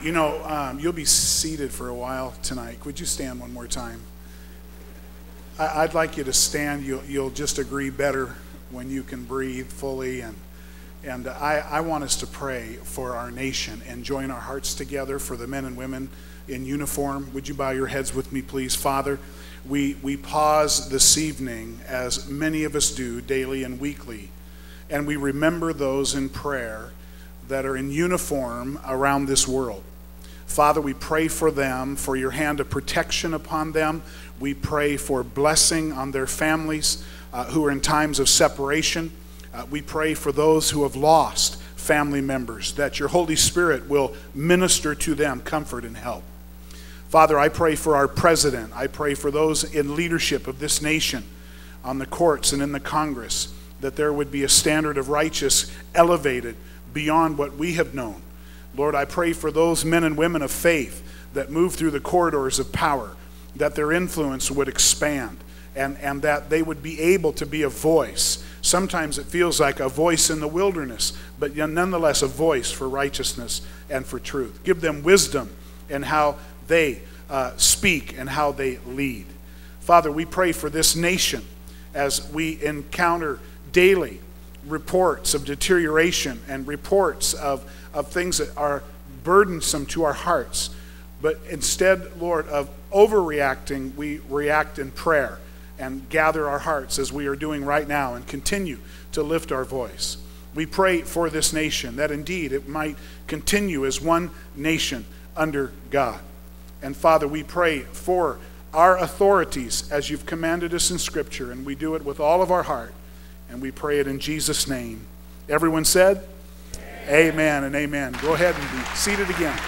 You'll be seated for a while tonight. Would you stand one more time? I'd like you to stand. You'll just agree better when you can breathe fully. And I want us to pray for our nation and join our hearts together for the men and women in uniform. Would you bow your heads with me, please? Father, we pause this evening, as many of us do daily and weekly, and we remember those in prayer that are in uniform around this world. Father, we pray for them, for your hand of protection upon them. We pray for blessing on their families who are in times of separation. We pray for those who have lost family members, that your Holy Spirit will minister to them comfort and help. Father, I pray for our president. I pray for those in leadership of this nation, on the courts and in the Congress, that there would be a standard of righteousness elevated beyond what we have known. Lord, I pray for those men and women of faith that move through the corridors of power, that their influence would expand and that they would be able to be a voice. Sometimes it feels like a voice in the wilderness, but nonetheless a voice for righteousness and for truth. Give them wisdom in how they speak and how they lead. Father, we pray for this nation as we encounter daily reports of deterioration and reports of things that are burdensome to our hearts. But instead, Lord, of overreacting, we react in prayer and gather our hearts as we are doing right now and continue to lift our voice. We pray for this nation, that indeed it might continue as one nation under God. And Father, we pray for our authorities as you've commanded us in Scripture, and we do it with all of our heart, and we pray it in Jesus' name. Everyone said? Amen and amen. Go ahead and be seated again.